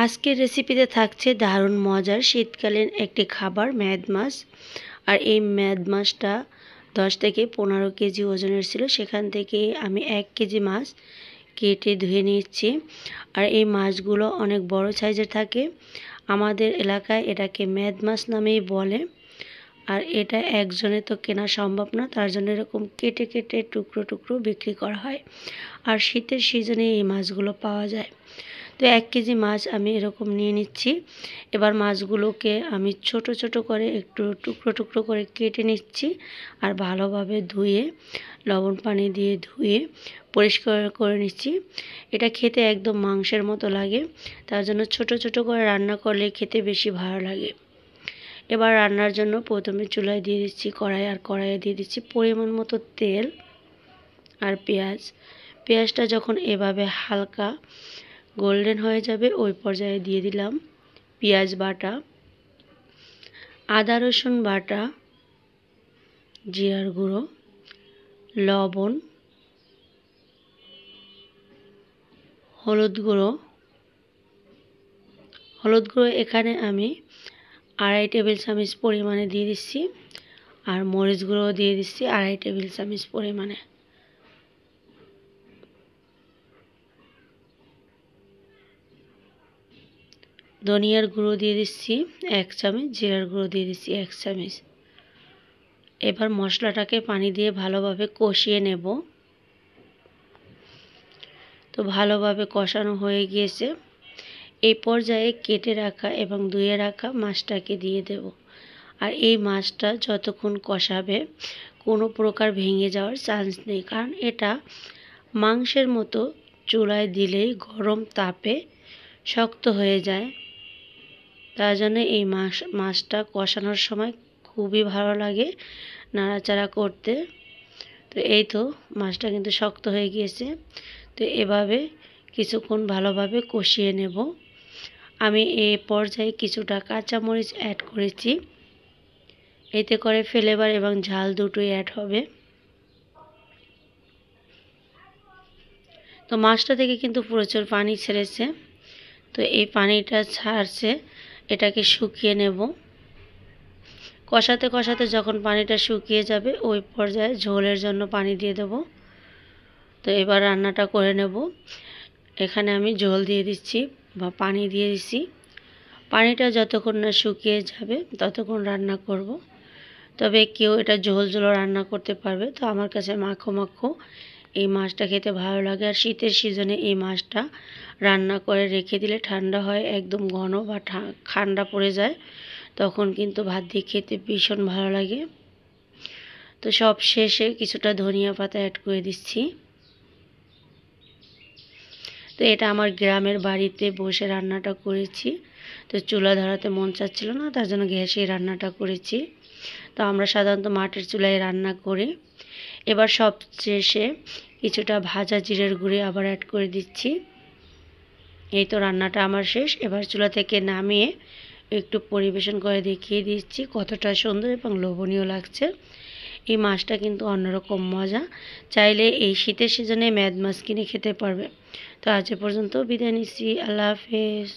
আজকের রেসিপিতে থাকছে দারুণ মজার শীতকালীন একটি খাবার ম্যাদ মাছ। আর এই ম্যাদ মাছটা 10 থেকে 15 কেজি ওজনের ছিল। সেখান থেকে আমি 1 কেজি মাছ কেটে ধুয়ে নিচ্ছি। আর এই মাছগুলো অনেক বড় সাইজের থাকে। আমাদের এলাকায় এটাকে ম্যাদ মাছ নামেই বলে। আর এটা একজনে তো কেনা সম্ভব না, তার জন্য এরকম কেটে কেটে টুকরো টুকরো বিক্রি করা হয়। আর শীতের সিজনে এই মাছগুলো পাওয়া যায়। তো 1 কেজি মাছ আমি এরকম নিয়ে নিচ্ছি। এবার মাছগুলোকে আমি ছোট ছোট করে একটু টুকরো টুকরো করে কেটে নিচ্ছি। আর ভালোভাবে ধুয়ে লবণ পানি দিয়ে ধুয়ে পরিষ্কার করে নিচ্ছি। এটা খেতে একদম মাংসের মতো লাগে, তার জন্য ছোট ছোট করে রান্না করলে খেতে বেশি ভালো লাগে। এবার রান্নার জন্য প্রথমে চুলায় দিয়ে দিচ্ছি কড়াই, আর কড়াইয়ে দিয়ে দিচ্ছি পরিমাণ মতো তেল আর পেঁয়াজ। পেঁয়াজটা যখন এভাবে হালকা গোল্ডেন হয়ে যাবে ওই পর্যায়ে দিয়ে দিলাম পেঁয়াজ বাটা, আদা রসুন বাটা, জিরার গুঁড়ো, লবণ, হলুদ গুঁড়ো। এখানে আমি 2.5 টেবিল চামচ পরিমাণে দিয়ে দিচ্ছি। আর মরিচ গুঁড়ো দিয়ে দিচ্ছি 2.5 টেবিল চামচ পরিমাণে। ধনিয়ার গুঁড়ো দিয়ে দিচ্ছি 1 চামচ, জিরার গুঁড়ো দিয়ে দিচ্ছি 1 চামচ। এবার মশলাটাকে পানি দিয়ে ভালোভাবে কষিয়ে নেব। তো ভালোভাবে কষানো হয়ে গিয়েছে। এই পর্যায়ে কেটে রাখা এবং ধুয়ে রাখা মাছটাকে দিয়ে দেব। আর এই মাছটা যতক্ষণ কষাবে কোনো প্রকার ভেঙে যাওয়ার চান্স নেই, কারণ এটা মাংসের মতো চুলায় দিলেই গরম তাপে শক্ত হয়ে যায়। তার জন্য এই মাছটা কষানোর সময় খুবই ভালো লাগে নাড়াচাড়া করতে। তো এই তো মাছটা কিন্তু শক্ত হয়ে গিয়েছে। তো এভাবে কিছুক্ষণ ভালোভাবে কষিয়ে নেব। আমি এই পর্যায়ে কিছুটা কাঁচামরিচ অ্যাড করেছি, এতে করে ফ্লেভার এবং ঝাল দুটোই অ্যাড হবে। তো মাছটা থেকে কিন্তু প্রচুর পানি ছেড়েছে। তো এই পানিটা ছাড়ছে, এটাকে শুকিয়ে নেব। কষাতে কষাতে যখন পানিটা শুকিয়ে যাবে ওই পর্যায়ে ঝোলের জন্য পানি দিয়ে দেব। তো এবার রান্নাটা করে নেব। এখানে আমি ঝোল দিয়ে দিচ্ছি বা পানি দিয়ে দিচ্ছি। পানিটা যতক্ষণ না শুকিয়ে যাবে ততক্ষণ রান্না করব। তবে কেউ এটা ঝোল ঝোলও রান্না করতে পারবে। তো আমার কাছে মাখো মাখো এই মাছটা খেতে ভালো লাগে। আর শীতের সিজনে এই মাছটা রান্না করে রেখে দিলে ঠান্ডা হয়, একদম ঘন বা ঠান্ডা পড়ে যায়, তখন কিন্তু ভাত দিয়ে খেতে ভীষণ ভালো লাগে। তো সব শেষে কিছুটা ধনিয়া পাতা অ্যাড করে দিচ্ছি। তো এটা আমার গ্রামের বাড়িতে বসে রান্নাটা করেছি। তো চুলা ধরাতে মন চাচ্ছিল না, তার জন্য গ্যাসে রান্নাটা করেছি। তো আমরা সাধারণত মাটির চুলায় রান্না করি। এবার সব শেষে কিছুটা ভাজা জিরের গুঁড়ি আবার অ্যাড করে দিচ্ছি। এই তো রান্নাটা আমার শেষ। এবার চুলা থেকে নামিয়ে একটু পরিবেশন করে দেখিয়ে দিচ্ছি কতটা সুন্দর এবং লোভনীয় লাগছে। এই মাছটা কিন্তু অন্যরকম মজা। চাইলে এই শীতের সিজনে ম্যাদ মাছ কিনে খেতে পারবে। তো আজ পর্যন্ত বিদায় নিচ্ছি। আল্লাহ হাফেজ।